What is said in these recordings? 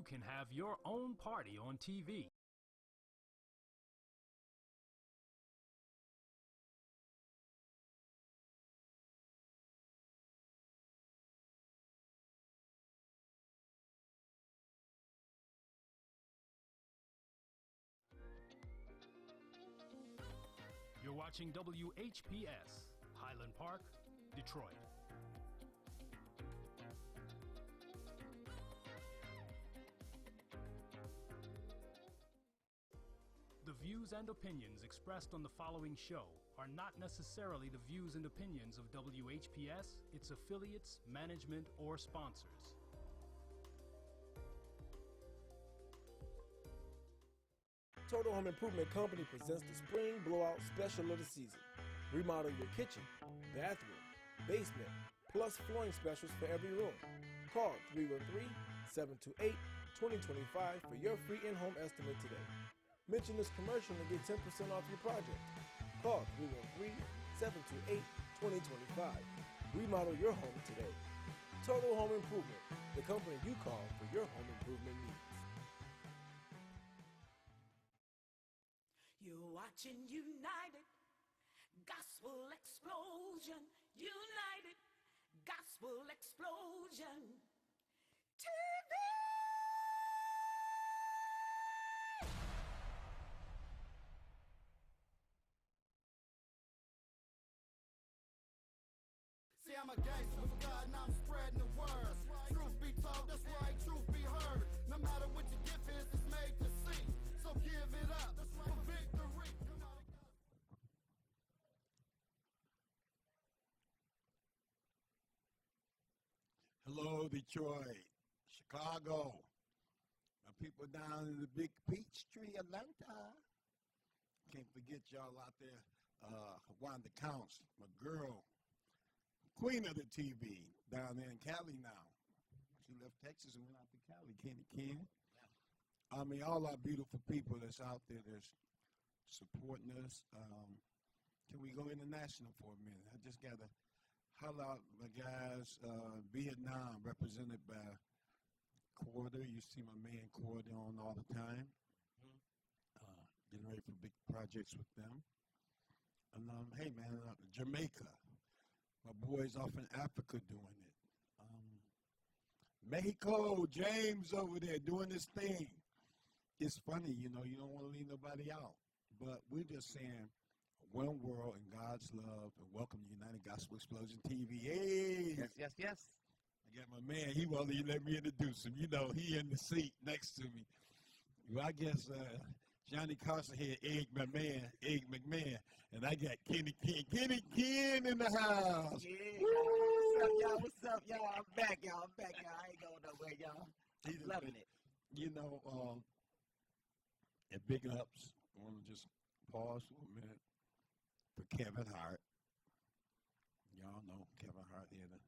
you can have your own party on TV. You're watching WHPS, Highland Park, Detroit. The views and opinions expressed on the following show are not necessarily the views and opinions of WHPS, its affiliates, management, or sponsors. Total Home Improvement Company presents the Spring Blowout Special of the season. Remodel your kitchen, bathroom, basement, plus flooring specials for every room. Call 313-728-2025 for your free in-home estimate today. Mention this commercial and get 10% off your project. Call 313-728-2025. Remodel your home today. Total Home Improvement, the company you call for your home improvement needs. You're watching United Gospel Explosion. United Gospel Explosion TV. See, I'm a gangster for God and I'm spreading the word. Truth be told, that's right, truth be heard. No matter what your gift is, it's made to see. So give it up for victory. Hello, Detroit, Chicago, my people down in the big peach tree, Atlanta. Can't forget y'all out there, Wanda Counts, my girl, queen of the TV, down there in Cali now. She left Texas and went out to Cali, Kenny Ken. I mean, all our beautiful people that's out there that's supporting us. Can we go international for a minute? I just got to holler out my guys, Vietnam, represented by Corder. You see my man Corder on all the time. Getting ready for big projects with them. And hey man, Jamaica. My boys off in Africa doing it. Mexico, James over there doing this thing. It's funny, you know, you don't want to leave nobody out. But we're just saying, one world and God's love, and welcome to United Gospel Explosion TV. Hey! Yes, yes, yes. I got my man, he won't even let me introduce him. You know, he in the seat next to me. Well, I guess Johnny Carson here, Egg McMahon, and I got Kenny Ken in the house. Yeah, Woo! what's up, y'all? I'm back, y'all. I ain't going nowhere, y'all. He's Loving it. You know, and big ups. I want to just pause for a minute for Kevin Hart. Y'all know Kevin Hart had a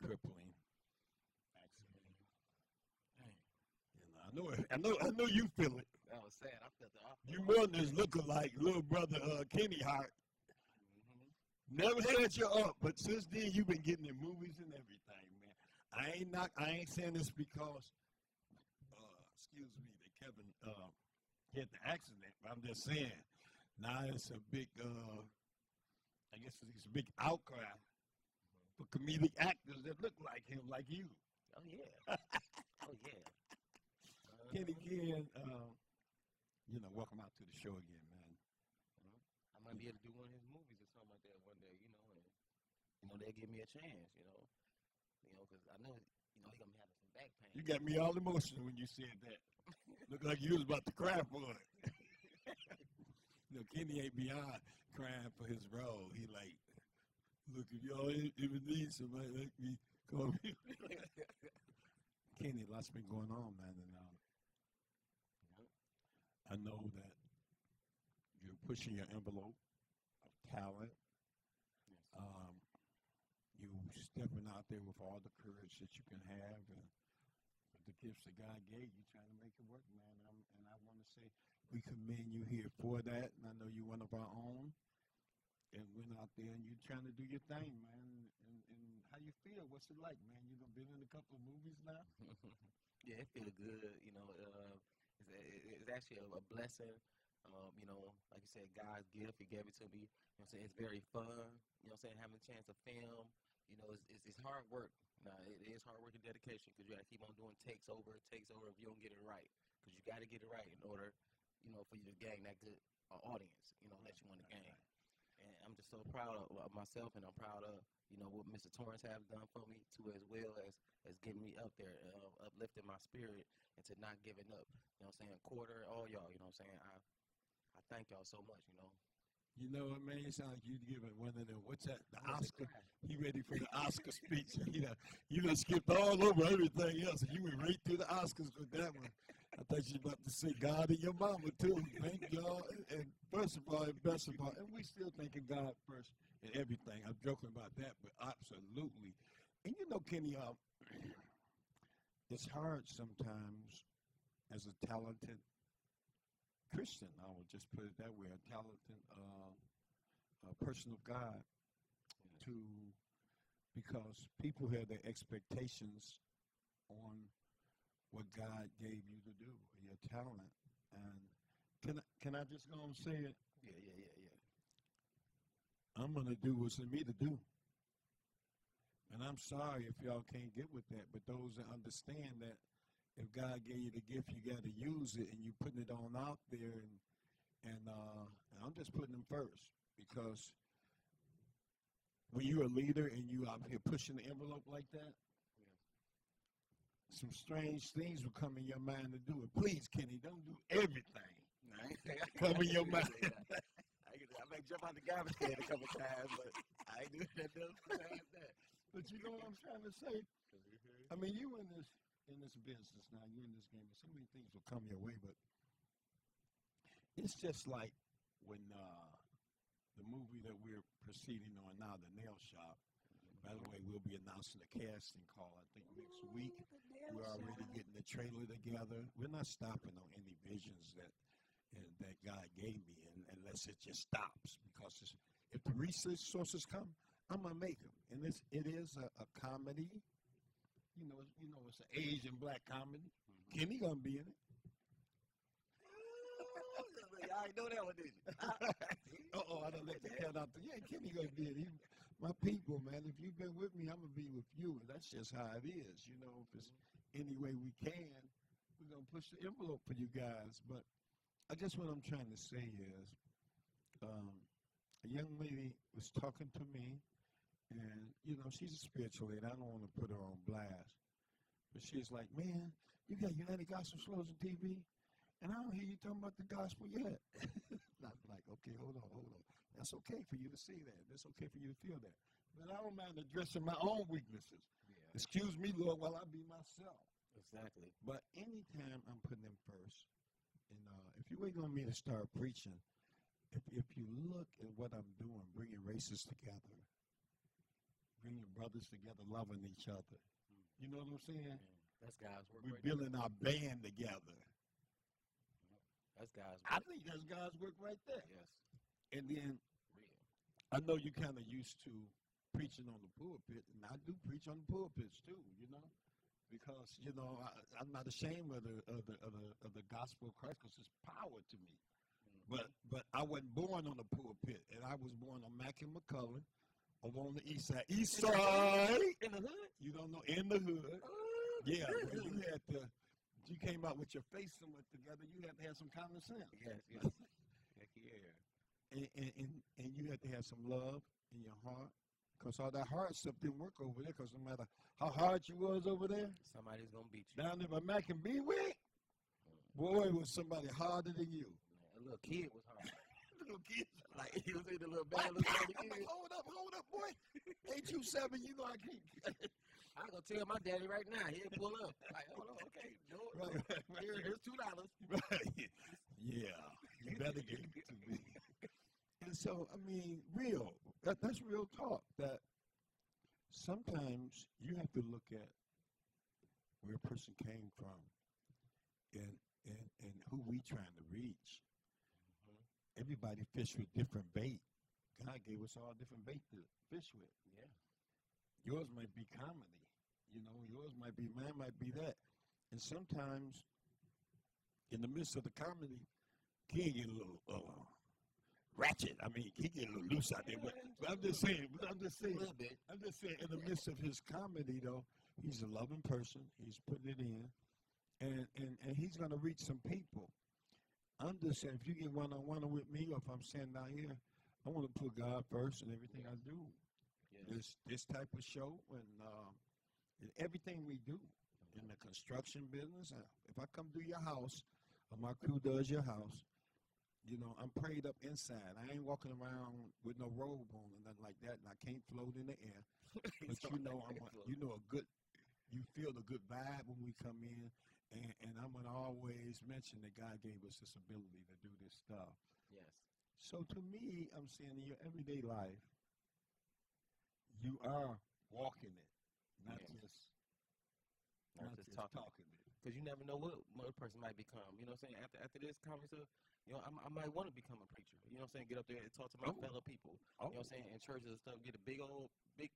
crippling accident. And I know you feel it. That was sad. I felt it. You more than this lookalike little brother Kenny Hart. Never set you up, but since then you've been getting in movies and everything, man. I ain't saying this because excuse me, that Kevin had the accident. But I'm just saying, now it's a big, I guess it's a big outcry for comedic actors that look like him, like you. Oh, yeah. Oh, yeah. Kenny Ken, you know, welcome out to the show again, man. I might be able to do one of his movies or something like that one day, you know, and, they'll give me a chance, because I know, he going to be having some back pain. You got me all emotional when you said that. Looked like you was about to cry for it. Kenny ain't beyond crying for his role. He like, look, if y'all even need somebody like me, call me. Kenny, lots been going on, man, and I know that you're pushing your envelope of talent. You stepping out there with all the courage that you can have and with the gifts that God gave you, trying to make it work, man. And I want to say we commend you here for that. And I know you're one of our own. And went out there and you're trying to do your thing, man. And how you feel? What's it like, man? You been in a couple of movies now? Yeah, it feels good. It's actually a blessing. Like you said, God's gift. He gave it to me. You know what I'm saying? It's very fun. You know what I'm saying? Having a chance to film. It's hard work. Now, it is hard work and dedication because you got to keep on doing takes over if you don't get it right. Because you got to get it right in order, for you to gain that good audience, that you want to gain. And I'm just so proud of myself, and I'm proud of, what Mr. Torrance has done for me, too, as well as getting me up there, uplifting my spirit, and to not giving up. You know what I'm saying? Quarter, all y'all, you know what I'm saying? I thank y'all so much, You know what, man? You sound like you giving one of them. What's that? The Oscar. He ready for the Oscar speech. You done skipped all over everything else, and you went right through the Oscars with that one. I thought you were about to say God and your mama, too. Thank y'all. And first of all, and best of all, and we still thanking God first in everything. I'm joking about that, but absolutely. And Kenny, it's hard sometimes as a talented Christian, I would just put it that way, a talented person of God, because people have their expectations on what God gave you to do, your talent. And can I just go and say it? Yeah. I'm going to do what's in me to do. And I'm sorry if y'all can't get with that, but those that understand that if God gave you the gift, you got to use it, and you putting it on out there, and I'm just putting them first, because when you're a leader and you out here pushing the envelope like that, some strange things will come in your mind to do it. Please, Kenny, don't do everything. Come in your mind. I may jump out the garbage can a couple times, but I ain't doing that. But you know what I'm trying to say? I mean, you in this business now, you're in this game, and so many things will come your way, but it's just like when the movie that we're proceeding on now, The Nail Shop. By the way, we'll be announcing the casting call, I think, next week. We're already getting the trailer together. We're not stopping on any visions that God gave me, unless it just stops. Because if the resources come, I'm gonna make them. And it is a comedy. It's an Asian black comedy. Kenny gonna be in it. I ain't know that one, did you? I done let the cat out. Yeah, Kenny gonna be in it. My people, man, if you've been with me, I'm gonna be with you. And that's just how it is. If it's any way we can, we're gonna push the envelope for you guys. But I guess what I'm trying to say is, a young lady was talking to me, and she's a spiritual lady. I don't want to put her on blast, but she's like, "Man, you got United Gospel Slows on TV, and I don't hear you talking about the gospel yet." I'm like, "Okay, hold on. That's okay for you to say that. That's okay for you to feel that. But I don't mind addressing my own weaknesses. Yeah. Excuse me, Lord, while I be myself." Exactly. But anytime I'm putting them first, and if you're waiting on me to start preaching, if you look at what I'm doing, bringing races together, bringing brothers together, loving each other. You know what I'm saying? That's God's work. We're building our band together. That's God's work. I think that's God's work right there. Yes. And then I know you kind of used to preaching on the pulpit, and I do preach on the pulpits too, because I'm not ashamed of the gospel of Christ, because it's power to me. But I wasn't born on the pulpit, and I was born on Mack and McCullough, over on the east side. East side! In the hood? You don't know, in the hood. Yeah, you came out with your face somewhat together, you had to have some common sense. Yes. Heck yeah. And you had to have some love in your heart, because all that hard stuff didn't work over there, because no matter how hard you was over there, somebody's going to beat you. down there by Mack and B-Wick, boy, was somebody harder than you. A little kid was hard. Little kid. Like, he was in the little bad little kid. Like, hold up, boy. Ain't you 7? You know I can't. I'm going to tell my daddy right now. He'll pull up. Like, hold on, okay. Right. Here's $2. Right. Yeah. You better give it to me. And so, I mean, that's real talk, that sometimes you have to look at where a person came from and who we trying to reach. Everybody fish with different bait. God gave us all different bait to fish with. Yeah. Yours might be comedy. Yours might be, mine might be that. And sometimes, in the midst of the comedy, he get a little ratchet. I mean, he get a little loose out there. But I'm just saying. A little bit. I'm just saying. In the midst of his comedy, though, he's a loving person. He's putting it in, and he's gonna reach some people. I'm just saying, if you get one-on-one with me, or if I'm standing out here, I want to put God first in everything I do. Yes. This type of show and everything we do in the construction business. If I come do your house, or my crew does your house, I'm prayed up inside. I ain't walking around with no robe on or nothing like that, and I can't float in the air. But you feel the good vibe when we come in. And I'm going to always mention that God gave us this ability to do this stuff. Yes. So to me, I'm saying in your everyday life, you are walking it, not just talking it. Because you never know what a person might become. You know what I'm saying? After this conference, I might want to become a preacher. You know what I'm saying? Get up there and talk to my fellow people. You know what I'm saying? In churches and stuff, get a big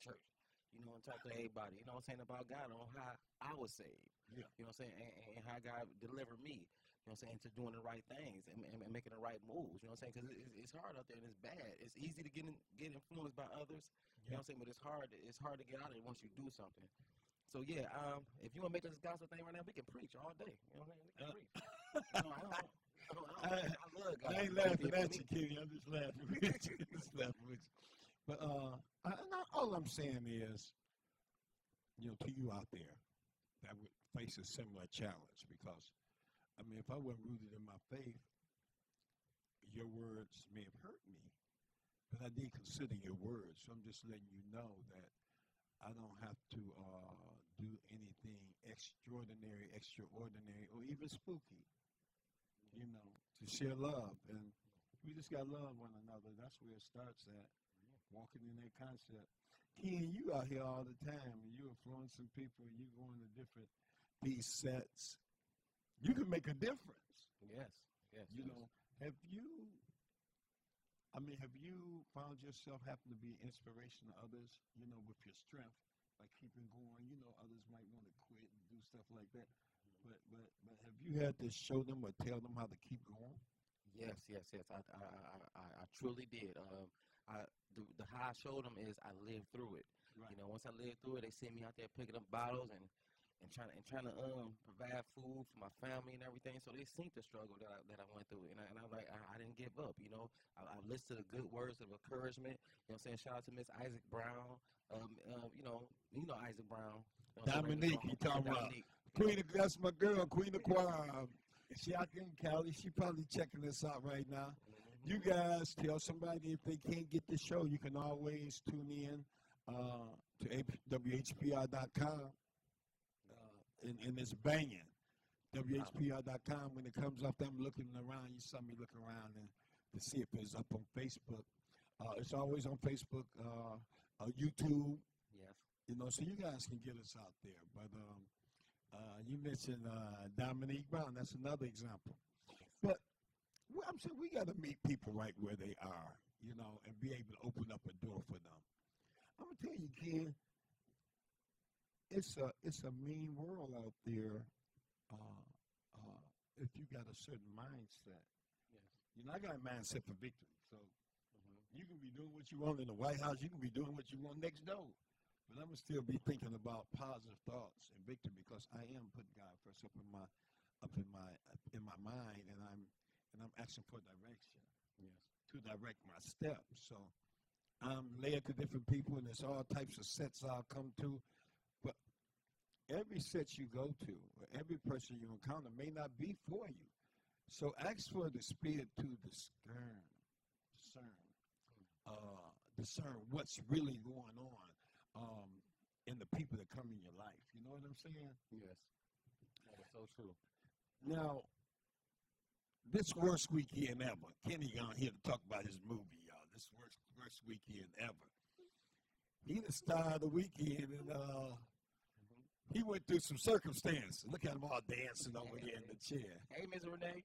church. And talk to everybody, you know what I'm saying, about God, on how I was saved, you know what I'm saying, and how God delivered me, you know what I'm saying, to doing the right things and making the right moves, you know what I'm saying, because it's hard out there and it's bad. It's easy to get influenced by others, you know what I'm saying, but it's hard to get out of it once you do something. So, yeah, if you want to make this gospel thing right now, we can preach all day, you know what I'm saying, we can preach. I love God. I ain't laughing at you, Kenny, I'm just laughing with you. But all I'm saying is, to you out there that would face a similar challenge, because, if I wasn't rooted in my faith, your words may have hurt me, but I did consider your words. So I'm just letting you know that I don't have to do anything extraordinary, or even spooky, to share love. And we just got to love one another. That's where it starts at. Walking in that concept. Ken, you out here all the time, and you influencing people, and you going to these sets. You can make a difference. Yes. Have you found yourself having to be an inspiration to others, with your strength, like keeping going? Others might want to quit and do stuff like that. But have you had to show them or tell them how to keep going? Yes. I truly did. The how I showed them is I lived through it. Right. Once I lived through it, they see me out there picking up bottles and trying to provide food for my family and everything. So they seen the struggle that I went through, and I like I didn't give up. I listened to the good words of encouragement. You know what I'm saying? Shout out to Miss Isaac Brown. Isaac Brown. Dominique, you talking about Queen? That's my girl, Queen of Choir. She out there in Cali. She probably checking this out right now. You guys tell somebody if they can't get the show, you can always tune in to WHPR.com, and it's banging. WHPR.com. When it comes up, I'm looking around. You saw me look around to see if it's up on Facebook. It's always on Facebook, YouTube. Yes. So you guys can get us out there. But you mentioned Dominique Brown. That's another example. But I'm saying we got to meet people right where they are, and be able to open up a door for them. I'm gonna tell you, Ken, it's a mean world out there. If you got a certain mindset, yes. I got a mindset for victory. So you can be doing what you want in the White House, you can be doing what you want next door, but I'm gonna still be thinking about positive thoughts and victory, because I am putting God first up in my mind, and I'm asking for direction, to direct my steps. So I'm led to different people, and there's all types of sets I'll come to. But every set you go to, or every person you encounter, may not be for you. So ask for the Spirit to discern what's really going on in the people that come in your life. You know what I'm saying? Yes. That is so true. Now, this worst weekend ever. Kenny on here to talk about his movie, y'all. This worst weekend ever. He the star of the weekend, and he went through some circumstances. Look at him all dancing over there in the chair. Hey, Ms. Renee.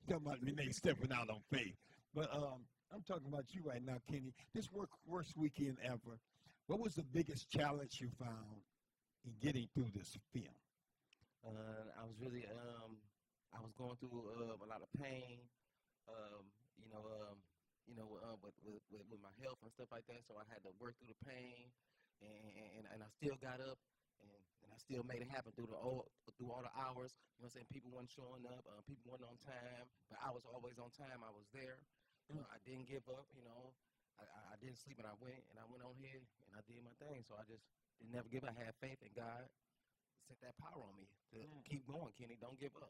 Talking about Renee stepping out on faith. But I'm talking about you right now, Kenny. This worst weekend ever. What was the biggest challenge you found in getting through this film? I was really, I was going through a lot of pain, um, you know, with my health and stuff like that. So I had to work through the pain, and I still got up, and I still made it happen through all the hours. You know what I'm saying? People weren't showing up, people weren't on time, but I was always on time. I was there. I didn't give up. I didn't sleep, and I went on here and I did my thing. So I just didn't never give up. I had faith in God. Sent that power on me to keep going, Kenny. Don't give up.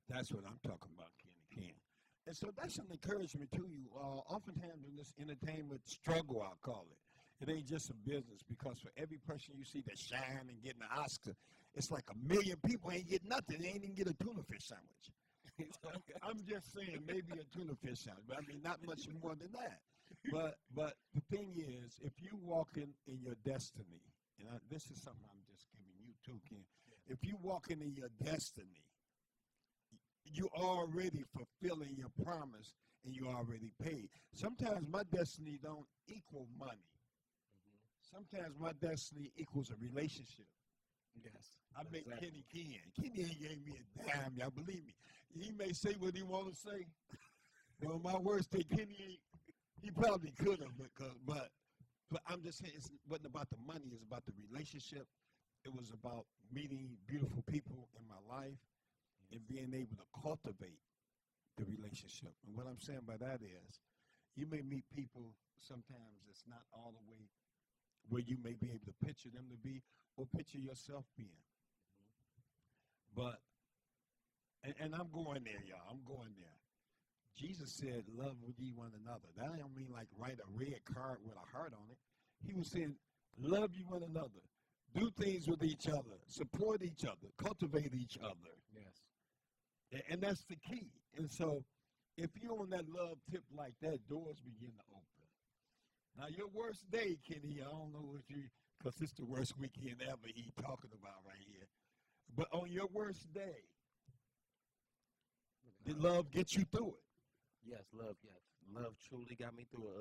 That's what I'm talking about, Kenny Ken. And so that's an encouragement to you. Oftentimes in this entertainment struggle, I'll call it, it ain't just a business, because for every person you see that shine and getting an Oscar, it's like 1 million people ain't get nothing. They ain't even get a tuna fish sandwich. I'm just saying, maybe a tuna fish sandwich, but I mean not much more than that. But the thing is, if you walking in your destiny, and this is something I'm just giving you too, Ken. If you walking in your destiny, you already fulfilling your promise, and you already paid. Sometimes my destiny don't equal money. Sometimes my destiny equals a relationship. Yes. I met Kenny Ken. Kenny ain't gave me a dime, y'all believe me. He may say what he want to say. Well, my worst day, Kenny ain't. He probably could have, but I'm just saying, it wasn't about the money. It's about the relationship. It was about meeting beautiful people in my life and being able to cultivate the relationship. And what I'm saying by that is, you may meet people sometimes that's not all the way where you may be able to picture them to be or picture yourself being. But, and I'm going there, y'all. I'm going there. Jesus said, love ye one another. That don't mean like write a red card with a heart on it. He was saying, love you one another. Do things with each other. Support each other. Cultivate each other. Yes. And that's the key. And so if you're on that love tip like that, doors begin to open. Now, your worst day, Kenny, I don't know if because it's the worst weekend ever he's talking about right here. But on your worst day, did love get you through it? Yes, love. Yes, love truly got me through it.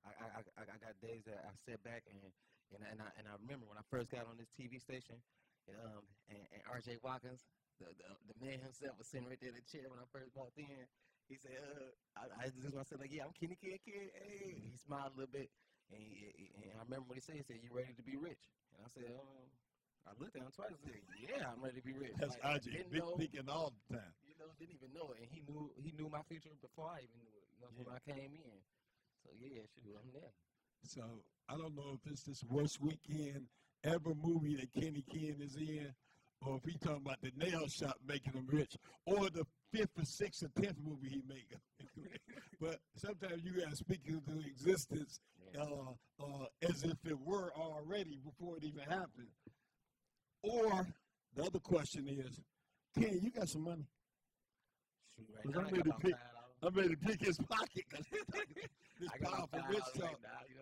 I got days that I sat back and I remember when I first got on this TV station, and R.J. Watkins, the man himself, was sitting right there in the chair when I first walked in. He said, I just want to say, like, yeah, I'm Kenny Kid. Hey. He smiled a little bit, and I remember what he said. He said, you ready to be rich? And I said, I looked at him twice and said, yeah, I'm ready to be rich. That's like, RJ, big thinking all the time. Didn't even know it, and he knew my future before I even knew it. When I came in. So, yeah, shoot, I'm there. So, I don't know if it's this worst weekend ever movie that Kenny Ken is in, or if he talking about the nail shop making him rich, or the 5th or 6th or 10th movie he make. But sometimes you got to speak into existence as if it were already before it even happened. Or the other question is, Ken, you got some money? Shoot, right now, I'm ready to pick his pocket. This powerful rich talk.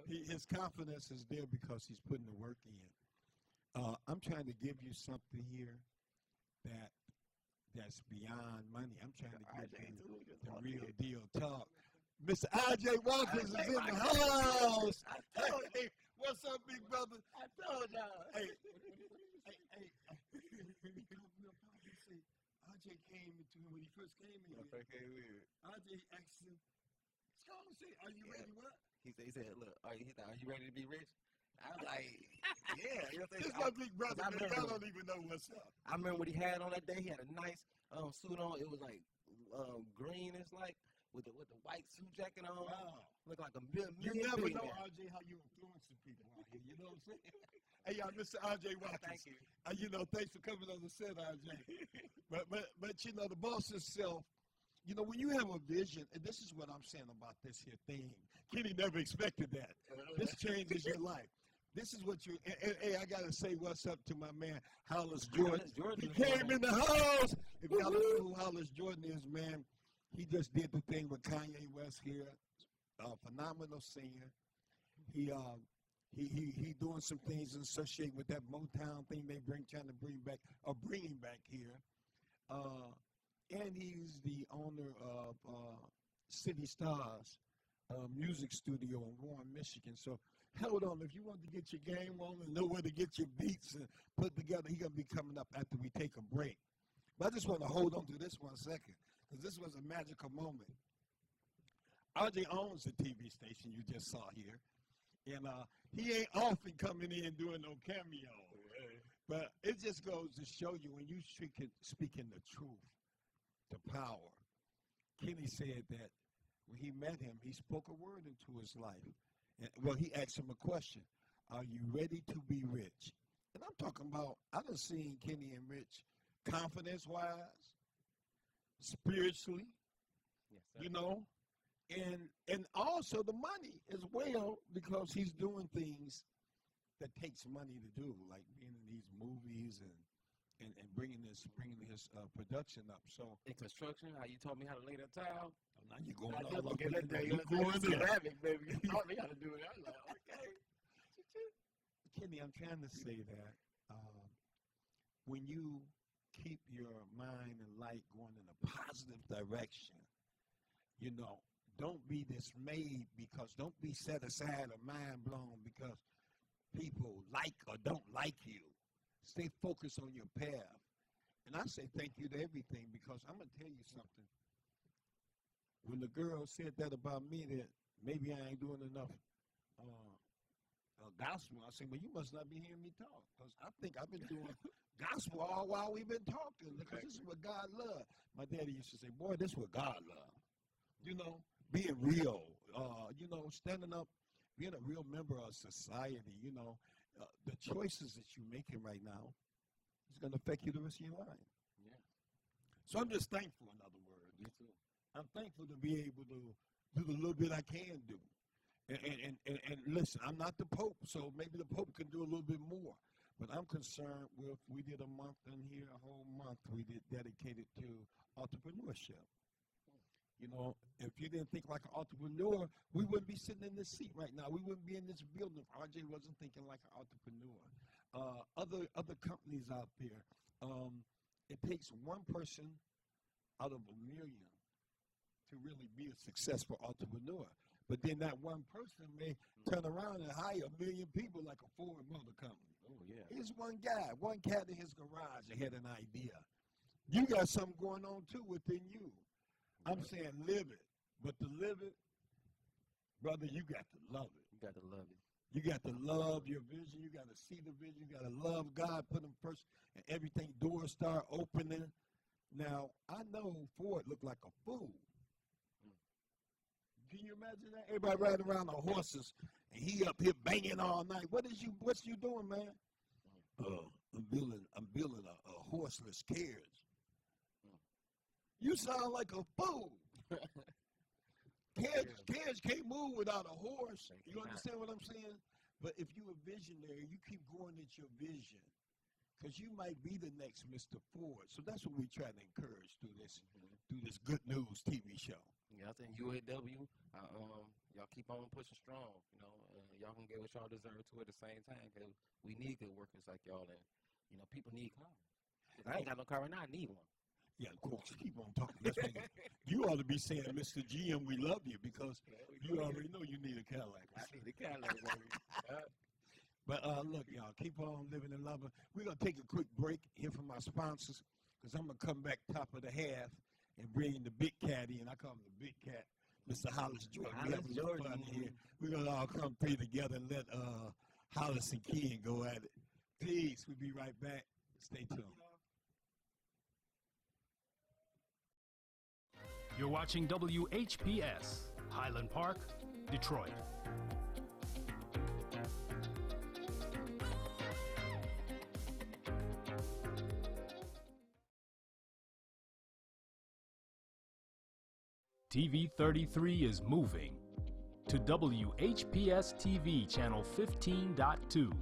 His confidence is there because he's putting the work in. I'm trying to give you something here that's beyond money. I'm trying to give you the real deal talk. Mr. R.J. Watkins is in the house. Hey, what's up, big brother? I told y'all. Hey. RJ came into him when he first came in. RJ asked him, are you ready what? He said, look, are you ready to be rich? I was like, yeah. This is my big brother, man. Y'all don't even know what's up. I remember what he had on that day. He had a nice suit on. It was like greenish, like, with the white suit jacket on. Wow. Looked like a million. You never know, RJ, how you influencing people out here. You know what I'm saying? Hey, y'all, Mr. R.J. Watkins. Thank you. Thanks for coming on the set, R.J. but the boss himself, when you have a vision, and this is what I'm saying about this here thing. Kenny never expected that. This changes your life. This is what hey, I got to say what's up to my man, Hollis Jordan. He came in the house. If y'all don't know who Hollis Jordan is, man, he just did the thing with Kanye West here. Phenomenal singer. He doing some things associated with that Motown thing trying to bring back here. And he's the owner of City Stars music studio in Warren, Michigan. So Hold on, if you want to get your game on and know where to get your beats and put together, he's going to be coming up after we take a break. But I just want to hold on to this 1 second, because this was a magical moment. RJ owns the TV station you just saw here, and he ain't often coming in doing no cameo. But it just goes to show you when you speaking the truth, the power. Kenny said that when he met him, he spoke a word into his life. And, well, he asked him a question. Are you ready to be rich? And I'm talking about, I done seen Kenny and Rich confidence-wise, spiritually, Yes, sir. you know, and also the money as well, because he's doing things that takes money to do, like being in these movies and bringing his production up. So In construction, how you taught me how to lay that tile. now you're going I all never up get that day. you going there. Ceramic, baby. You taught me how to do it. I was like, okay. Kenny, I'm trying to say that when you keep your mind and light going in a positive direction, you know, don't be dismayed, because don't be set aside or mind blown because people like or don't like you. Stay focused on your path. And I say thank you to everything, because I'm going to tell you something. When the girl said that about me, that maybe I ain't doing enough gospel, I said, well, you must not be hearing me talk, because I think I've been doing gospel all while we've been talking, because this is what God loves. My daddy used to say, boy, this is what God loves. You know, being real, you know, standing up, being a real member of society, you know. The choices that you're making right now is going to affect you the rest of your life. Yeah. So I'm just thankful, in other words. Me too. I'm thankful to be able to do the little bit I can do. And listen, I'm not the Pope, so maybe the Pope can do a little bit more. But I'm concerned with, we did a month in here, a whole month we did dedicated to entrepreneurship. You know, if you didn't think like an entrepreneur, we wouldn't be sitting in this seat right now. We wouldn't be in this building if RJ wasn't thinking like an entrepreneur. Other companies out there, it takes one person out of a million to really be a successful entrepreneur. But then that one person may turn around and hire a million people like a Ford Motor Company. Oh, yeah. Here's one guy, one cat in his garage that had an idea. You got something going on, too, within you. I'm saying live it. But to live it, brother, you got to love it. You got to love it. You got to love your vision. You got to see the vision. You got to love God, put him first, and everything, doors start opening. Now, I know Ford looked like a fool. Can you imagine that? Everybody riding around on horses, and he up here banging all night. What's you doing, man? I'm building a horseless carriage. You sound like a fool. Carriage can't move without a horse. You understand what I'm saying? But if you're a visionary, you keep going at your vision, because you might be the next Mr. Ford. So that's what we try to encourage through this Good News TV show. Yeah, I think UAW, y'all keep on pushing strong. You know, y'all can get what y'all deserve to at the same time, because we need good workers like y'all, and you know, people need cars. I ain't got no car right now. I need one. Yeah, of course. Keep on talking. That's what you ought to be saying, Mr. GM, we love you, because you already know you need a Cadillac. I need a Cadillac, baby. But look, y'all, keep on living and loving. We're going to take a quick break, hear from our sponsors, because I'm going to come back top of the half and bring in the big caddy, and I call him the big cat, Mr. Hollis Jordan. We have some fun here. We're going to all come three together and let Hollis and Ken go at it. Peace. We'll be right back. Stay tuned. You're watching WHPS, Highland Park, Detroit. TV 33 is moving to WHPS TV Channel 15.2.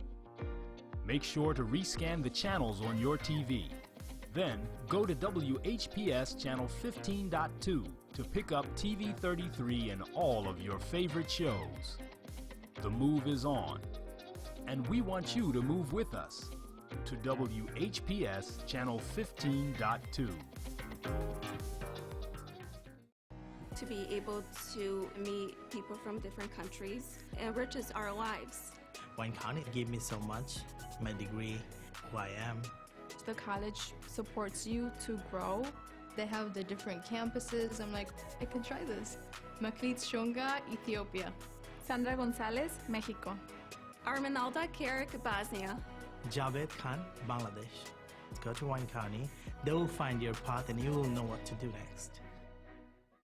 Make sure to rescan the channels on your TV. Then go to WHPS Channel 15.2 to pick up TV 33 and all of your favorite shows. The move is on, and we want you to move with us to WHPS Channel 15.2. to be able to meet people from different countries. It enriches our lives. Wayne County gave me so much, my degree, who I am. The college supports you to grow. They have the different campuses. I'm like, I can try this. Maklit Shunga, Ethiopia. Sandra Gonzalez, Mexico. Arminalda Carrick, Bosnia. Javed Khan, Bangladesh. Go to Wayne County. They will find your path and you will know what to do next.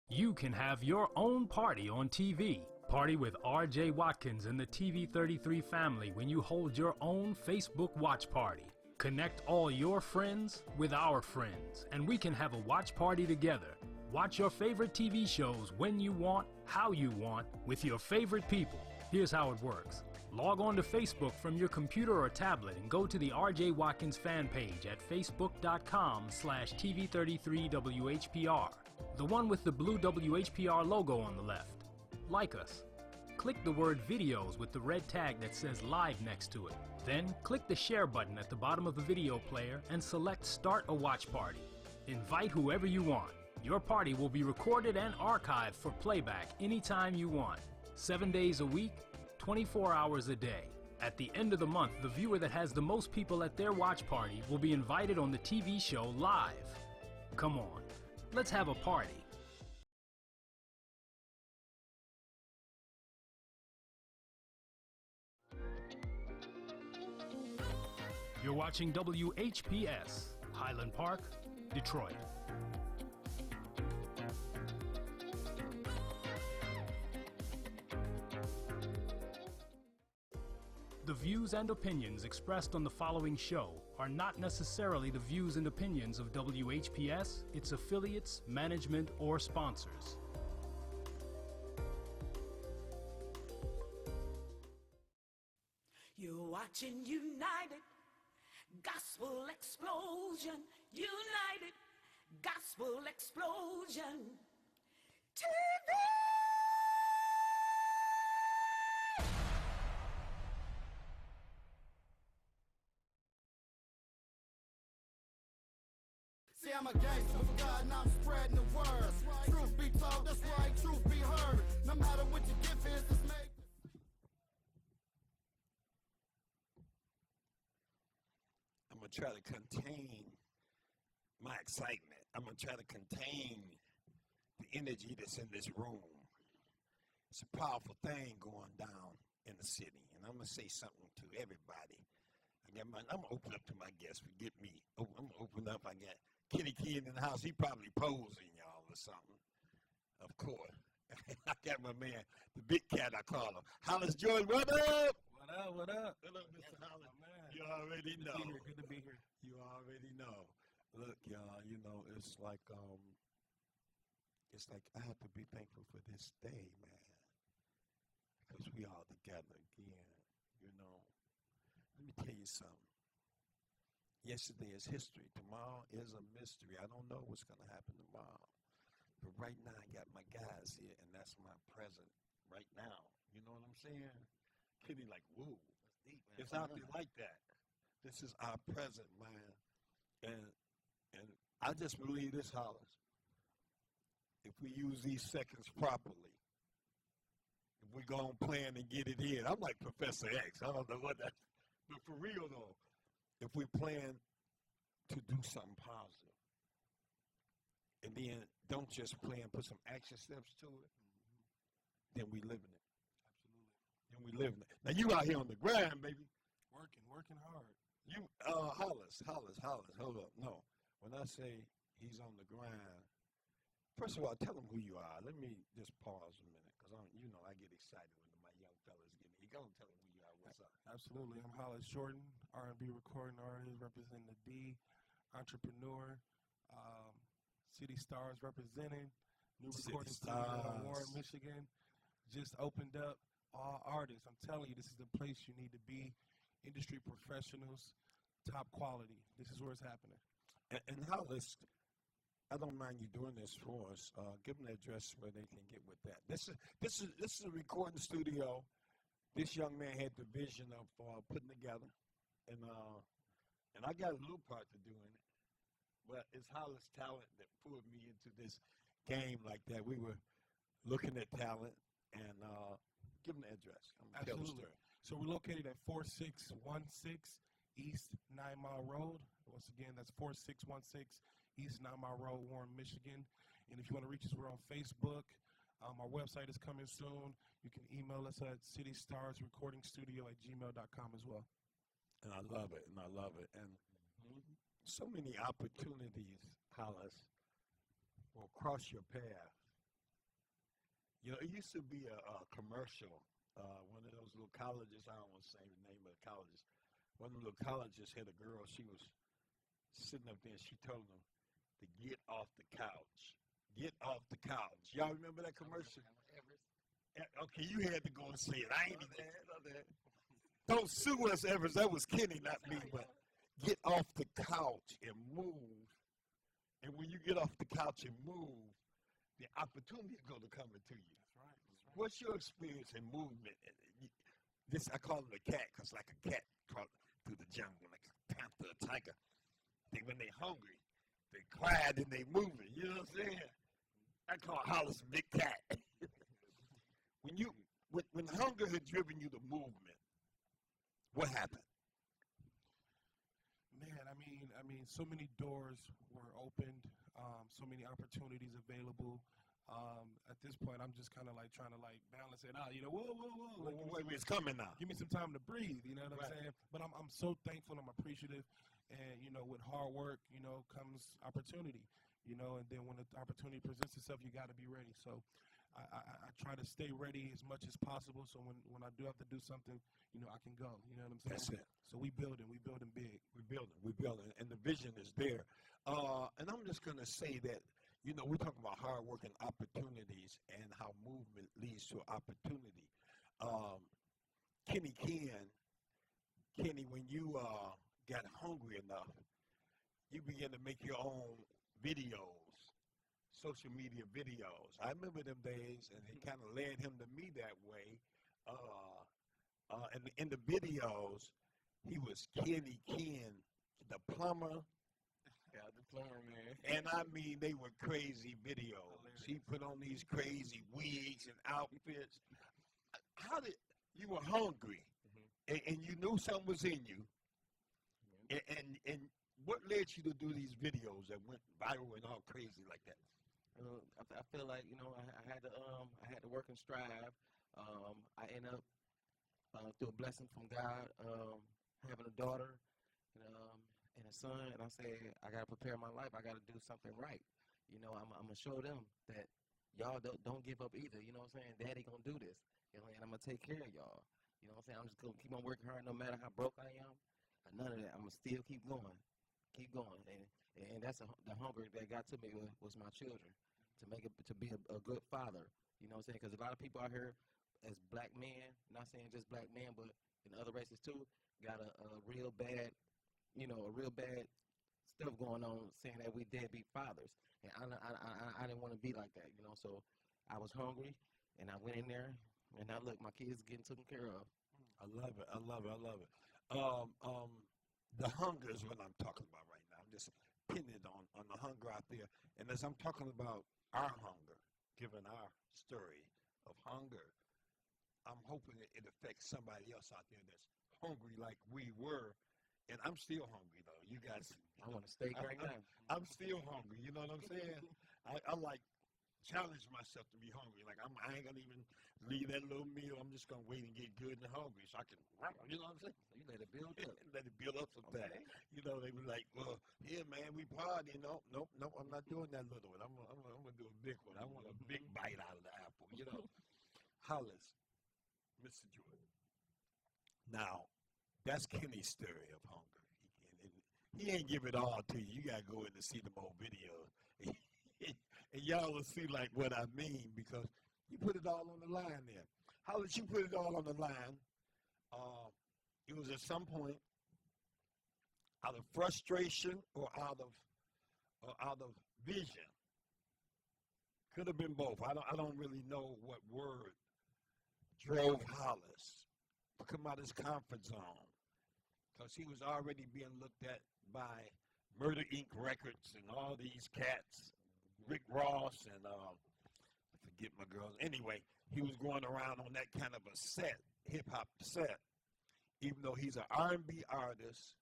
You can have your own party on TV. Party with R.J. Watkins and the TV33 family when you hold your own Facebook watch party. Connect all your friends with our friends, and we can have a watch party together. Watch your favorite TV shows when you want, how you want, with your favorite people. Here's how it works. Log on to Facebook from your computer or tablet and go to the R.J. Watkins fan page at facebook.com/TV33WHPR. The one with the blue WHPR logo on the left. Like us. Click the word videos with the red tag that says live next to it. Then click the share button at the bottom of the video player and select start a watch party. Invite whoever you want. Your party will be recorded and archived for playback anytime you want. 7 days a week, 24 hours a day. At the end of the month, the viewer that has the most people at their watch party will be invited on the TV show live. Come on, let's have a party. You're watching WHPS, Highland Park, Detroit. The views and opinions expressed on the following show are not necessarily the views and opinions of WHPS, its affiliates, management, or sponsors. You're watching United Gospel Explosion. United Gospel Explosion TV. See, I'm a gangster for God and I'm spreading the word. Truth be told, that's right, truth be heard. No matter what your gift is, it's made. I'm going to try to contain my excitement. I'm going to try to contain the energy that's in this room. It's a powerful thing going down in the city. And I'm going to say something to everybody. I'm going to open up to my guests. Forget me. I'm going to open up. I got Kitty Kid in the house. He probably posing, y'all, or something. Of course. I got my man, the big cat, I call him. Hollis George, what up? What up, what up? What up, Mr. Hollis? Man. You already know. Good to be here. You already know. Look, y'all, you know, it's like I have to be thankful for this day, man. Because we all together again, you know. Let me tell you something. Yesterday is history. Tomorrow is a mystery. I don't know what's going to happen tomorrow. But right now, I got my guys here, and that's my present right now. You know what I'm saying? Kitty like, whoa. That's deep, man. It's out there like that. This is our present, man. And I just believe this, Hollis. If we use these seconds properly, if we go on plan and get it in, I'm like Professor X. I don't know what that, but for real though, if we plan to do something positive, and then don't just plan, put some action steps to it, then we living it. Absolutely. Then we living it. Now you out here on the grind, baby. Working hard. You, Hollis, hold up. No, when I say he's on the grind, first of all, tell him who you are. Let me just pause a minute, because I get excited when my young fellas get me. You go and tell him who you are. What's up? Absolutely. I'm Hollis Jordan, R&B recording artist, representing the D, entrepreneur, City Stars representing, new recording studio in Warren, Michigan. Just opened up. All artists, I'm telling you, this is the place you need to be. Industry professionals, top quality. This is where it's happening. And Hollis, I don't mind you doing this for us. Give them the address where they can get with that. This is a recording studio. This young man had the vision of putting together, and I got a little part to do in it. Well, it's Hollis talent that pulled me into this game like that. We were looking at talent and give them the address. I'm gonna tell the Absolutely. story. So we're located at 4616 East 9 Mile Road. Once again, that's 4616 East 9 Mile Road, Warren, Michigan. And if you want to reach us, we're on Facebook. Our website is coming soon. You can email us at citystarsrecordingstudio@gmail.com as well. And I love it, and I love it. And so many opportunities, Hollis, will cross your path. You know, it used to be a commercial. One of those little colleges, I don't want to say the name of the colleges. One of the little colleges had a girl, she was sitting up there, and she told them to get off the couch. Get off the couch. Y'all remember that commercial? Okay, you had to go and say it. I ain't even. Don't sue us, Evers. That was Kenny, not me. But get off the couch and move. And when you get off the couch and move, the opportunity is going to come into you. That's right. What's your experience in movement? This I call them a cat, because like a cat crawling through the jungle, like a panther, a tiger. When they hungry, they quiet and they moving. You know what I'm saying? I call Hollis a big cat. When hunger had driven you to movement, what happened? Man, I mean, so many doors were opened, so many opportunities available. At this point, I'm just kind of like trying to like balance it out. You know, whoa. Like, wait, it's coming now. Give me some time to breathe. You know what I'm Right. saying? But I'm so thankful. I'm appreciative. And, you know, with hard work, you know, comes opportunity. You know, and then when the opportunity presents itself, you got to be ready. So I try to stay ready as much as possible. So when I do have to do something, you know, I can go. You know what I'm saying? That's it. So we building big. We're building, and the vision is there. And I'm just going to say that, you know, we're talking about hard work and opportunities and how movement leads to opportunity. Kenny, when you got hungry enough, you began to make your own videos, social media videos. I remember them days, and it kind of led him to me that way. And in the videos, he was Kenny Ken, the plumber. Yeah, the plumber, man. And I mean, they were crazy videos. He put on these crazy wigs and outfits. How did you were hungry, and you knew something was in you, and what led you to do these videos that went viral and all crazy like that? I feel like, you know, I had to work and strive. I ended up through a blessing from God, having a daughter and a son, and I said I gotta prepare my life. I gotta do something right. You know, I'm gonna show them that y'all don't give up either. You know what I'm saying? Daddy gonna do this, and I'm gonna take care of y'all. You know what I'm saying? I'm just gonna keep on working hard, no matter how broke I am. None of that. I'm gonna still keep going, and that's the hunger that got to me was my children, to be a good father. You know what I'm saying? Because a lot of people out here, as black men, not saying just black men, but in other races too, got a real bad stuff going on, saying that we deadbeat fathers, and I didn't want to be like that, you know. So I was hungry, and I went in there, and now look, my kids getting taken care of. I love it. The hunger is what I'm talking about right now. I'm just pinning it on the hunger out there, and as I'm talking about our hunger, given our story of hunger, I'm hoping it affects somebody else out there that's hungry like we were. And I'm still hungry, though. You guys, I want to steak right now. I'm still hungry. You know what I'm saying? I like challenge myself to be hungry. Like I ain't gonna even leave that little meal. I'm just gonna wait and get good and hungry so I can, you know what I'm saying? You let it build up. Let it build up some time. You know, they be like, well, yeah, man, we party. Nope. I'm not doing that little one. I'm gonna do a big one. I want a big bite out of the apple. You know, Hollis, Mr. Jordan. Now, that's Kenny's story of hunger. He ain't give it all to you. You got to go in and see them old videos. And y'all will see, like, what I mean, because you put it all on the line there. How did you put it all on the line? It was at some point out of frustration or out of vision. Could have been both. I don't really know what word drove Hollis to come out of his comfort zone, because he was already being looked at by Murder Inc. Records and all these cats, Rick Ross and I forget my girls. Anyway, he was going around on that kind of a set, hip hop set, even though he's an R&B artist,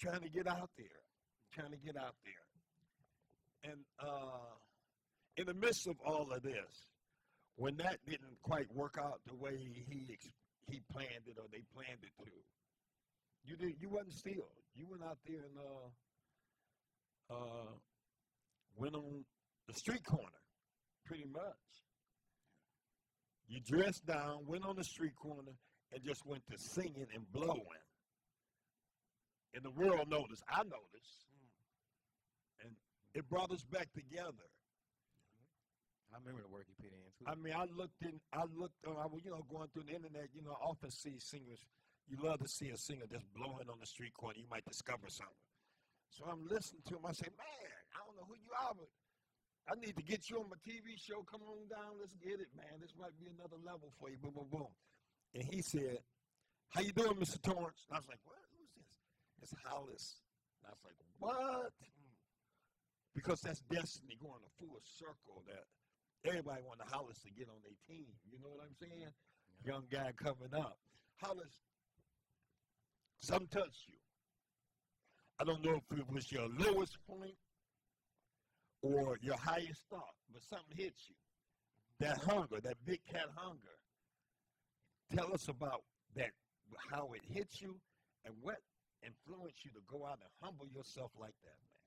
trying to get out there. And in the midst of all of this, when that didn't quite work out the way he planned it or they planned it to, you wasn't still. You went out there and went on the street corner, pretty much. You dressed down, went on the street corner, and just went to singing and blowing. And the world noticed. I noticed. And it brought us back together. I remember the work he put in, too. I mean, I was, going through the internet, often see singers. You love to see a singer just blowing on the street corner. You might discover something. So I'm listening to him. I say, man, I don't know who you are, but I need to get you on my TV show. Come on down. Let's get it, man. This might be another level for you. Boom, boom, boom. And he said, how you doing, Mr. Torrance? And I was like, what? Who's this? It's Hollis. And I was like, what? Because that's destiny going a full circle that everybody want the Hollis to get on their team. You know what I'm saying? Yeah. Young guy coming up. Hollis, something touched you. I don't know if it was your lowest point or your highest thought, but something hit you. That hunger, that big cat hunger. Tell us about that, how it hit you, and what influenced you to go out and humble yourself like that, man.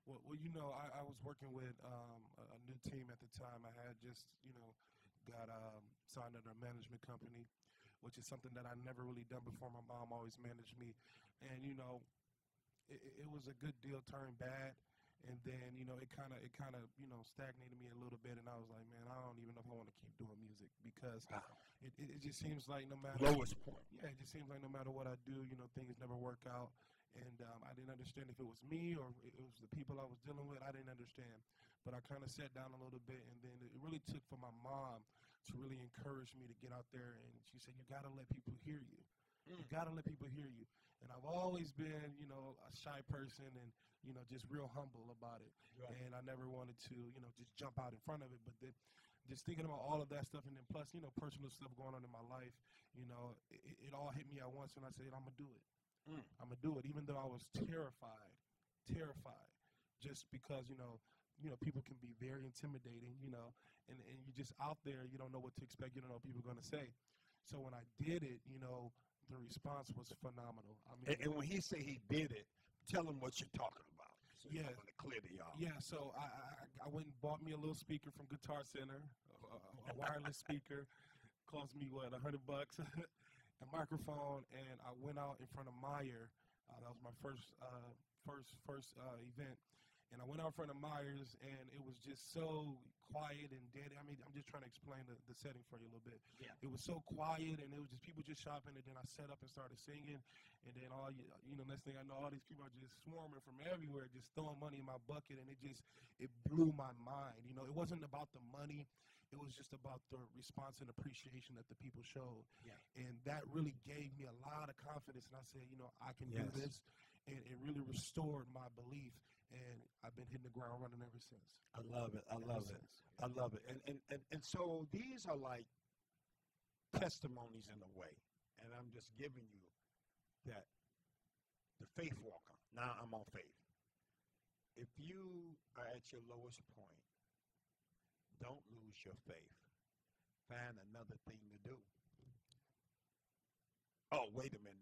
Well, I was working with a new team at the time. I had just, got signed under a management company, which is something that I never really done before. My mom always managed me. And, it was a good deal turned bad. And then, it kind of stagnated me a little bit. And I was like, man, I don't even know if I want to keep doing music because it just seems like no matter. Lowest point. Yeah, it just seems like no matter what I do, things never work out. And I didn't understand if it was me or it was the people I was dealing with. I didn't understand. But I kind of sat down a little bit, and then it really took for my mom to really encourage me to get out there. And she said, you got to let people hear you. You got to let people hear you. And I've always been, a shy person and, just real humble about it. Right. And I never wanted to, just jump out in front of it. But then just thinking about all of that stuff and then plus, personal stuff going on in my life, it all hit me at once, and I said, I'm going to do it. I'm going to do it, even though I was terrified, just because, people can be very intimidating, and you're just out there, you don't know what to expect, you don't know what people are going to say. So when I did it, the response was phenomenal. I mean, and when he say he did it, tell him what you're talking about. So yeah, I'm clear to y'all. Yeah, so I went and bought me a little speaker from Guitar Center, a wireless speaker, cost me $100, a microphone, and I went out in front of Meyer. That was my first event, and I went out in front of Myers, and it was just so quiet and dead. I mean, I'm just trying to explain the setting for you a little bit. Yeah. It was so quiet, and it was just people just shopping, and then I set up and started singing, and then next thing I know, all these people are just swarming from everywhere, just throwing money in my bucket, and it blew my mind. It wasn't about the money. It was just about the response and appreciation that the people showed. Yeah. And that really gave me a lot of confidence. And I said, I can do this. And it really restored my belief. And I've been hitting the ground running ever since. I love it. I love it. And so these are like testimonies in a way. And I'm just giving you that the faith walker. Now I'm on faith. If you are at your lowest point, don't lose your faith. Find another thing to do. Oh, wait a minute.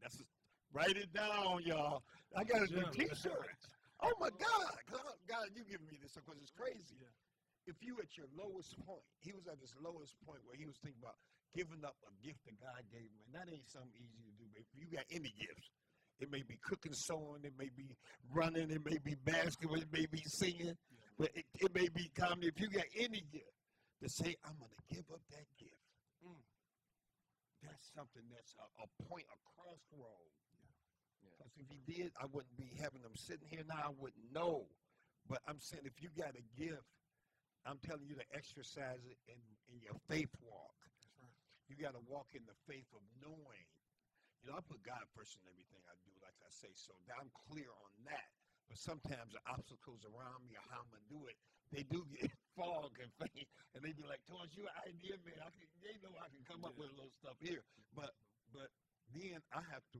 Write it down, y'all. I got to do T-shirts. Oh, my God. God, you giving me this because it's crazy. Yeah. If you at your lowest point, he was at his lowest point where he was thinking about giving up a gift that God gave him. And that ain't something easy to do. But if you got any gifts, it may be cooking, sewing, it may be running, it may be basketball, it may be singing. Yeah. But it may be comedy. If you got any gift, to say, I'm going to give up that gift. That's something that's a point, a crossroad. Because if he did, I wouldn't be having them sitting here now. I wouldn't know. But I'm saying if you got a gift, I'm telling you to exercise it in your faith walk. That's right. You got to walk in the faith of knowing. I put God first in everything I do, like I say. So I'm clear on that. But sometimes the obstacles around me or how I'm gonna do it, they do get fog and faint, and they be like, "Torrance, you an idea, man. They know I can come up with a little stuff here." But then I have to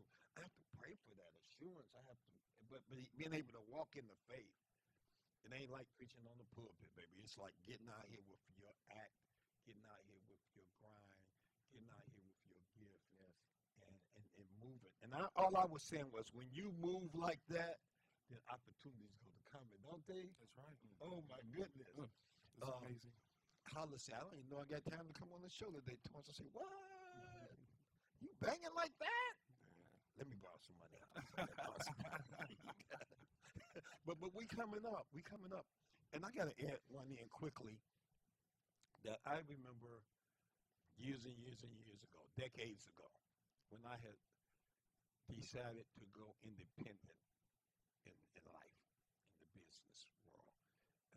pray for that assurance. I have to, but being able to walk in the faith, it ain't like preaching on the pulpit, baby. It's like getting out here with your act, getting out here with your grind, getting out here with your gift, and moving. And all I was saying was, when you move like that, then opportunities go to coming, don't they? That's right. Oh my goodness. It's amazing. Holla say, I don't even know I got time to come on the show today. Torrance, I say, what? You banging like that? Let me borrow some money. but we coming up. And I got to add one in quickly that I remember years and years and years ago, decades ago, when I had decided to go independent in life, in the business world.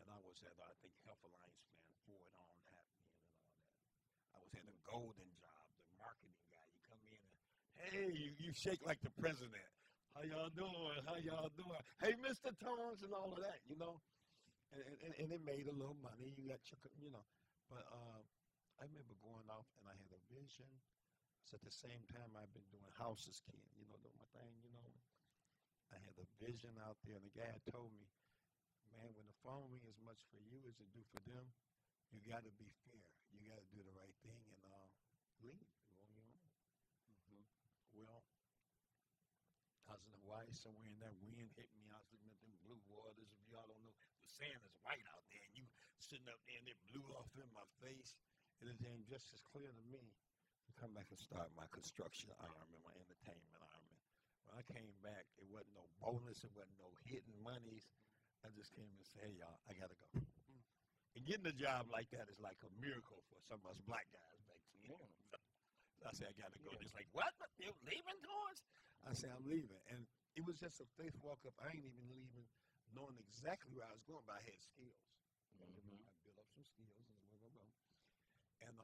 And I was at, I think, Health Alliance Plan Ford on happening and all that. I was at a golden job, the marketing guy. You come in and, hey, you shake like the president. How y'all doing? Hey, Mr. Torrance, and all of that, you know. And it made a little money. You got your, you know. But I remember going off, and I had a vision. So at the same time, I've been doing houses, Ken, you know, doing my thing, you know. I had a vision out there, and the guy told me, man, when the phone ring as much for you as it do for them, you got to be fair. You got to do the right thing and leave, go on your own. Well, I was in Hawaii somewhere, and that wind hit me. I was looking at them blue waters. If y'all don't know, the sand is white out there, and you sitting up there, and it blew off in my face. And it became just as clear to me to come back and start my construction arm and my entertainment arm. When I came back, it wasn't no bonus. It wasn't no hidden monies. I just came and said, hey, y'all, I got to go. And getting a job like that is like a miracle for some of us black guys back then. So I said, I got to go. It's like, what? You're leaving, Torrance? I said, I'm leaving. And it was just a faith walk up. I ain't even leaving knowing exactly where I was going, but I had skills. I built up some skills and where I'm going. And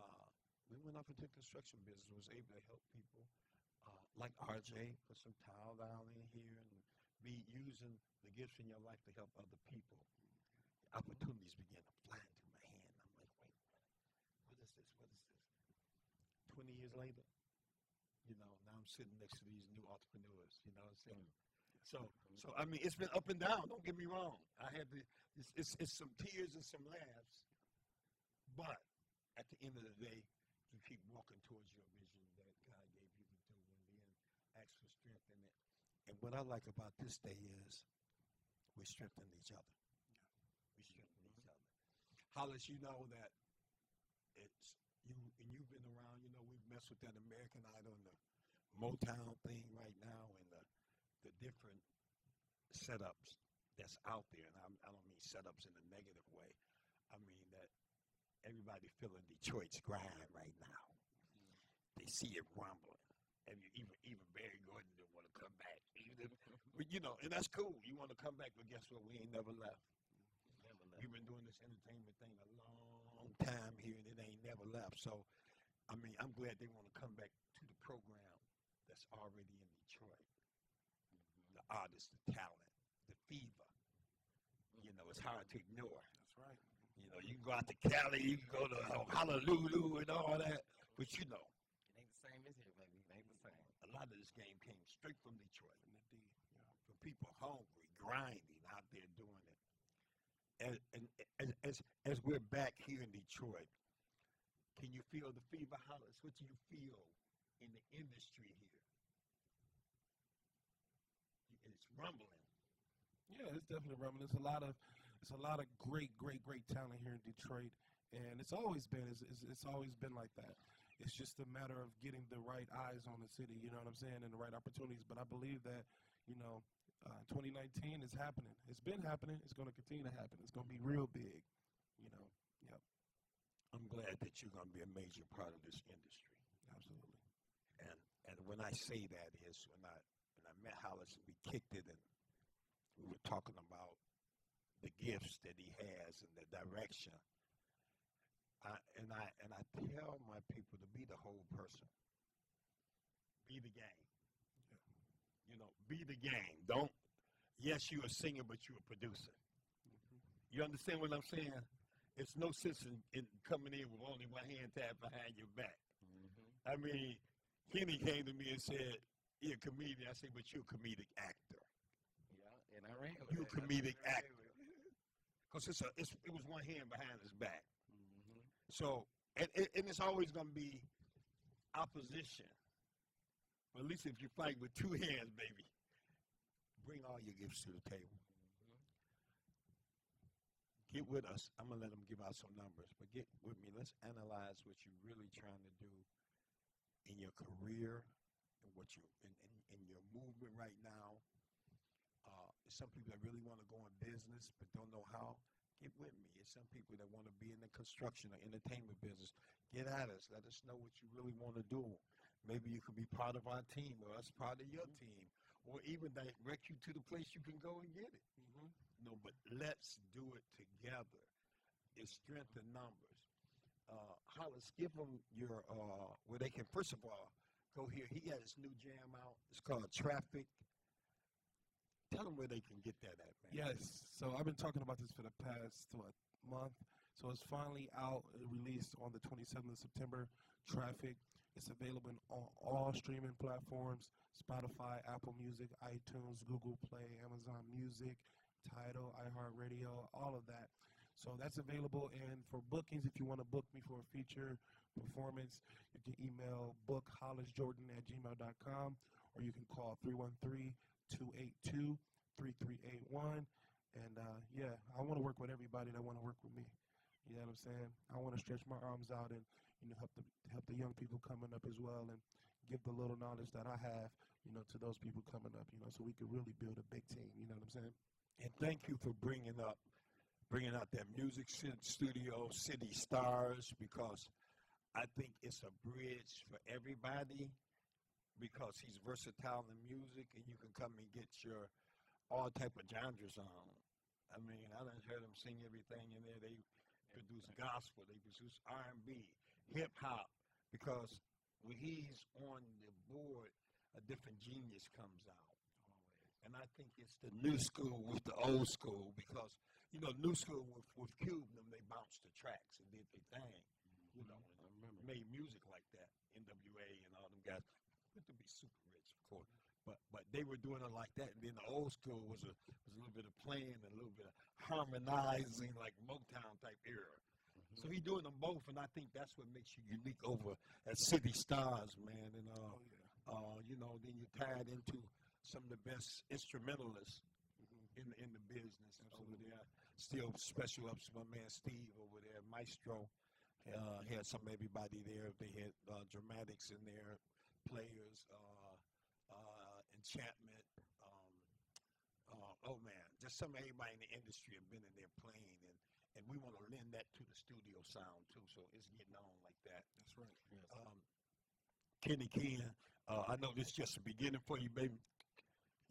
we went off into the construction business, was able to help people like RJ, put some tile down in here and be using the gifts in your life to help other people. The opportunities began to fly into my hand. I'm like, wait a minute, what is this? 20 years later, you know, now I'm sitting next to these new entrepreneurs, you know what I'm saying? So I mean, it's been up and down, don't get me wrong. I had to, it's some tears and some laughs, but at the end of the day, you keep walking towards your vision that God gave you to do, and then ask for strength in it. And what I like about this day is we strengthen each other. We strengthen each other. Hollis, you know that it's you, and you've been around. You know, we've messed with that American Idol and the Motown thing right now, and the different setups that's out there. And I don't mean setups in a negative way. I mean that everybody feeling Detroit's grind right now. They see it rumbling. And even Barry Gordon didn't want to come back. But, you know, and that's cool. You want to come back, but guess what? We ain't never left. We've been doing this entertainment thing a long time here, and it ain't never left. So, I mean, I'm glad they want to come back to the program that's already in Detroit. The artists, the talent, the fever. You know, it's hard to ignore. That's right. You know, you can go out to Cali, you can go to Honolulu and all that, but you know. It ain't the same as here, baby. It ain't the same. A lot of this game came straight from Detroit. Indeed. Yeah. From people hungry, grinding, out there doing it. And as we're back here in Detroit, can you feel the fever, Hollis? What do you feel in the industry here? It's rumbling. Yeah, it's definitely rumbling. It's a lot of great talent here in Detroit, and it's always been like that. It's just a matter of getting the right eyes on the city, you know what I'm saying, and the right opportunities. But I believe that, 2019 is happening. It's been happening. It's going to continue to happen. It's going to be real big, you know. Yep. I'm glad that you're going to be a major part of this industry. Absolutely. And when I say that is when I met Hollis and we kicked it, and we were talking about the gifts that he has and the direction. I tell my people to be the whole person. Be the game. Yeah. You know, be the game. Don't yes, you're a singer, but you're a producer. You understand what I'm saying? It's no sense in coming in with only one hand tied behind your back. I mean, Kenny came to me and said, "You're a comedian." I said, "But you're a comedic actor." Yeah, and I ran with You're it. a comedic actor. Because it was one hand behind his back. So, and it's always going to be opposition. But at least if you fight with two hands, baby, bring all your gifts to the table. Get with us. I'm going to let them give out some numbers. But get with me. Let's analyze what you're really trying to do in your career and what you in your movement right now. Some people that really want to go in business but don't know how. Get with me. It's some people that want to be in the construction or entertainment business. Get at us. Let us know what you really want to do. Maybe you could be part of our team or us part of your team, or even direct you to the place you can go and get it. No, but let's do it together. It's strength in numbers. Hollis, give them your where they can first of all go here. He got his new jam out. It's called Traffic. Tell them where they can get that at, man. Yes. So I've been talking about this for the past month. So it's finally out, released on the 27th of September. Traffic. It's available on all streaming platforms: Spotify, Apple Music, iTunes, Google Play, Amazon Music, Tidal, iHeartRadio, all of that. So that's available. And for bookings, if you want to book me for a feature performance, you can email bookhollisjordan@gmail.com, or you can call 313-282-3381. And yeah, I want to work with everybody that want to work with me. You know what I'm saying? I want to stretch my arms out and help the young people coming up as well, and give the little knowledge that I have, to those people coming up, so we can really build a big team. You know what I'm saying? And thank you for bringing out that music studio, City Stars, because I think it's a bridge for everybody, because he's versatile in music and you can come and get your all type of genres on. I mean, I done heard him sing everything in there. They produce gospel, they produce R&B, hip hop, because when he's on the board, a different genius comes out. And I think it's the new school with the old school, because, new school with Cube, they bounced the tracks and did their thing, and made music like that, NWA and all them guys. Good to be super rich, of course. But they were doing it like that, and then the old school was a little bit of playing and a little bit of harmonizing, like Motown type era. So he's doing them both, and I think that's what makes you unique over at City Stars, man. And then you tied into some of the best instrumentalists in the business over there. Still special ups to my man Steve over there, Maestro. He had some everybody there. They had dramatics in there, players, enchantment. Oh man, just some of everybody in the industry have been in there playing, and we want to lend that to the studio sound too. So it's getting on like that. That's right. Yes. Kenny Ken, I know this is just the beginning for you, baby.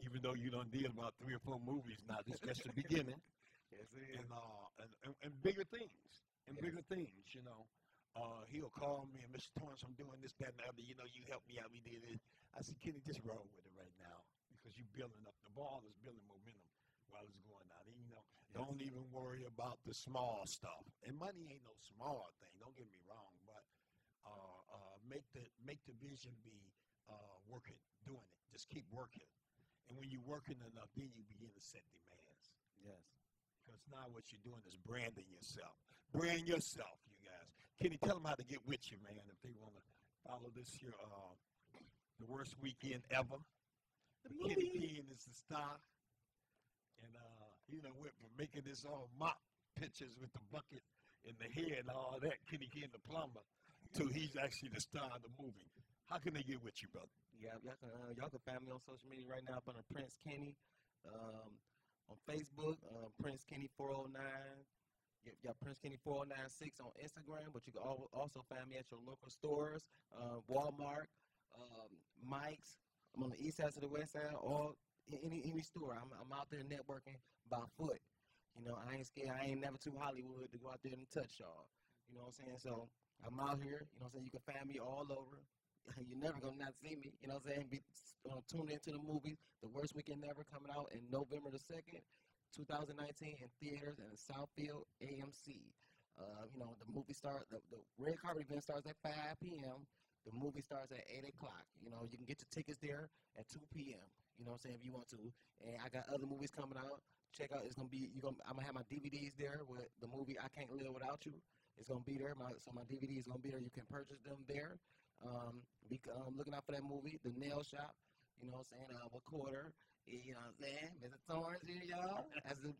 Even though you done did about 3 or 4 movies now, this is just the beginning. Yes, it is. And bigger things. And bigger things, He'll call me, and Mr. Torrance, I'm doing this, that, and the other. You help me out. We did it. I said, Kenny, just roll with it right now, because you're building up. The ball is building momentum while it's going out. And, don't even worry about the small stuff. And money ain't no small thing. Don't get me wrong, but make the vision be working, doing it. Just keep working. And when you're working enough, then you begin to set demands. Yes. Because now what you're doing is branding yourself. Brand yourself, you guys. Kenny, tell them how to get with you, man, if they want to follow this here, the worst weekend ever. Kenny Ken is the star. And, we're making this all mop pictures with the bucket and the hair and all that, Kenny Ken the plumber, to he's actually the star of the movie. How can they get with you, brother? Yeah, y'all can find me on social media right now up under Prince Kenny. On Facebook, Prince Kenny 409. You got Prince Kenny 4096 on Instagram, but you can also find me at your local stores, Walmart, Mike's. I'm on the east side to the west side, or any store. I'm out there networking by foot. I ain't scared. I ain't never too Hollywood to go out there and touch y'all. You know what I'm saying? So I'm out here. You know what I'm saying? You can find me all over. you're never gonna not see me. You know what I'm saying? Be tuned into the movie, The Worst Weekend Ever, coming out in November the 2nd, 2019 in theaters and in Southfield AMC. The movie starts. The red carpet event starts at 5 p.m. The movie starts at 8 o'clock. You can get your tickets there at 2 p.m. You know what I'm saying, if you want to. And I got other movies coming out. Check out. I'm gonna have my DVDs there with the movie I Can't Live Without You. It's gonna be there. So my DVD is gonna be there. You can purchase them there. Be looking out for that movie, The Nail Shop. You know what I'm saying? Recorder. You know what I'm saying? Mr. Torrance here, y'all. That's the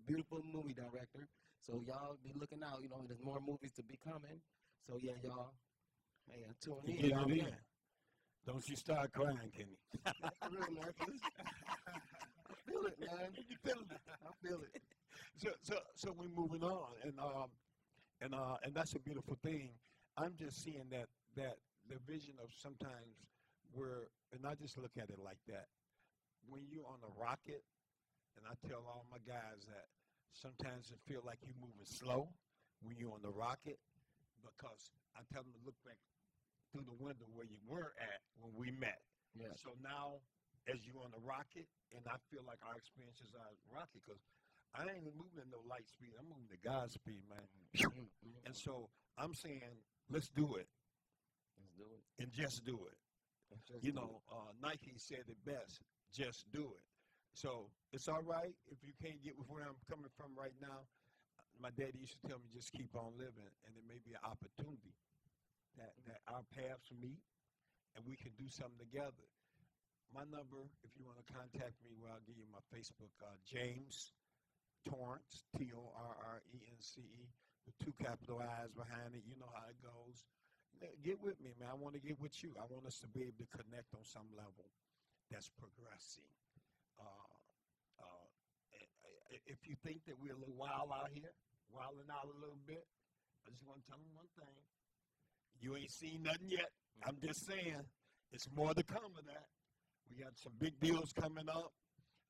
beautiful movie director. So y'all be looking out. There's more movies to be coming. So yeah, y'all. Hey, tune in. Get it in. Don't you start crying, Kenny. For real, man. I feel it, man. You feel it? I feel it. So we're moving on, and that's a beautiful thing. I'm just seeing that the vision of sometimes and I just look at it like that. When you're on a rocket, and I tell all my guys that sometimes it feel like you're moving slow when you're on the rocket, because I tell them to look back through the window where you were at when we met. Yeah. So now, as you're on the rocket, and I feel like our experiences are rocket, because I ain't moving at no light speed. I'm moving at God's speed, man. Mm-hmm. And so I'm saying, let's do it. Let's do it. And just do it. Nike said it best, just do it. So it's all right if you can't get where I'm coming from right now. My daddy used to tell me just keep on living, and it may be an opportunity that our paths meet and we can do something together. My number, if you want to contact me, I'll give you my Facebook, James Torrance, Torrence, with 2 capital I's behind it. You know how it goes. Get with me, man. I want to get with you. I want us to be able to connect on some level that's progressing. If you think that we're a little wild out here, wilding out a little bit, I just want to tell them one thing. You ain't seen nothing yet. I'm just saying, it's more to come of that. We got some big deals coming up.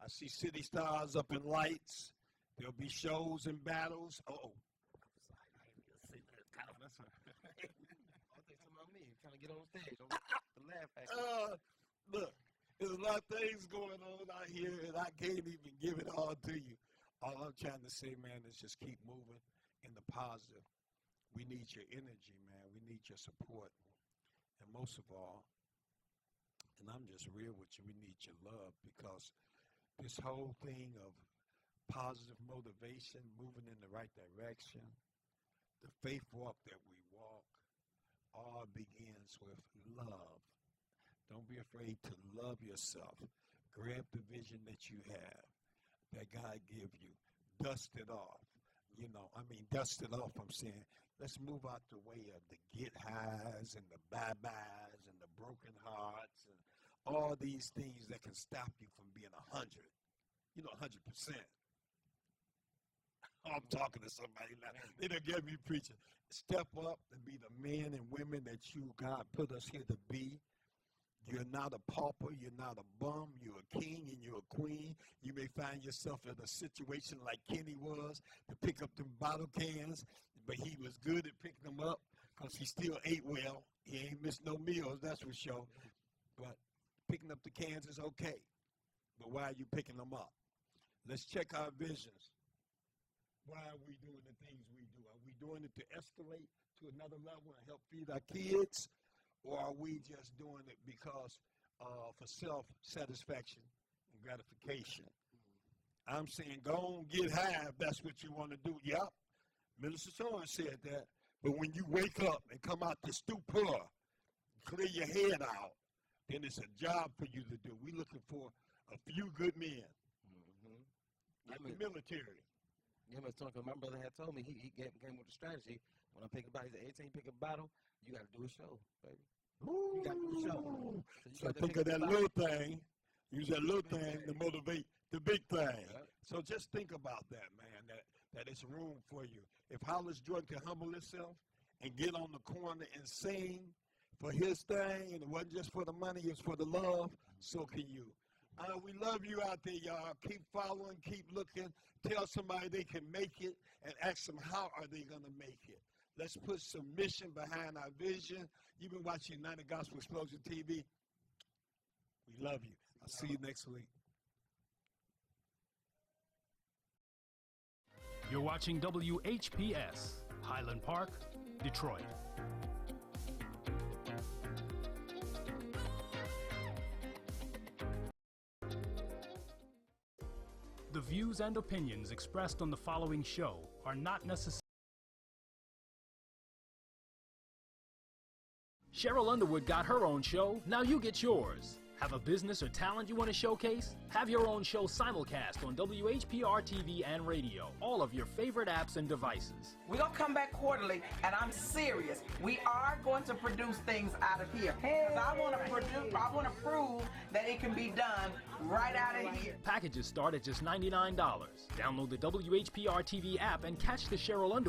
I see City Stars up in lights. There'll be shows and battles. Oh, I think about me trying to get on stage. The laugh factor. Look, there's a lot of things going on out here, and I can't even give it all to you. All I'm trying to say, man, is just keep moving in the positive. We need your energy, man. We need your support. And most of all, and I'm just real with you, we need your love, because this whole thing of positive motivation, moving in the right direction, the faith walk that we walk, all begins with love. Don't be afraid to love yourself. Grab the vision that you have, that God give you. Dust it off. Dust it off. I'm saying, let's move out the way of the get highs and the bye-byes and the broken hearts and all these things that can stop you from being 100. 100%. I'm talking to somebody now. They done get me preaching. Step up and be the men and women that God put us here to be. You're not a pauper. You're not a bum. You're a king and you're a queen. You may find yourself in a situation like Kenny was, to pick up them bottle cans, but he was good at picking them up because he still ate well. He ain't missed no meals, that's for sure. But picking up the cans is okay. But why are you picking them up? Let's check our visions. Why are we doing the things we do? Are we doing it to escalate to another level and help feed our kids? Or are we just doing it because for self-satisfaction and gratification? I'm saying go on, get high if that's what you want to do. Yep, Minister Torrance said that. But when you wake up and come out the stupor, clear your head out, then it's a job for you to do. We're looking for a few good men in the military. Yeah, Mr. Torrance, my brother had told me, he came with a strategy. When I pick a bottle, he said, 18, pick a bottle, you got to do a show, baby. You got to do a show. So think of that little thing. Use that little thing to motivate the big thing. Yeah. So just think about that, man, that it's room for you. If Hollis Jordan can humble himself and get on the corner and sing for his thing, and it wasn't just for the money, it's for the love, so can you. We love you out there, y'all. Keep following, keep looking. Tell somebody they can make it and ask them how are they going to make it. Let's put some mission behind our vision. You've been watching United Gospel Explosion TV. We love you. I'll see you next week. You're watching WHPS, Highland Park, Detroit. The views and opinions expressed on the following show are not necessarily. Cheryl Underwood got her own show, now you get yours. Have a business or talent you want to showcase? Have your own show simulcast on WHPR TV and radio, all of your favorite apps and devices. We're going to come back quarterly, and I'm serious. We are going to produce things out of here. Because I want to prove that it can be done right out of here. Packages start at just $99. Download the WHPR TV app and catch the Cheryl Underwood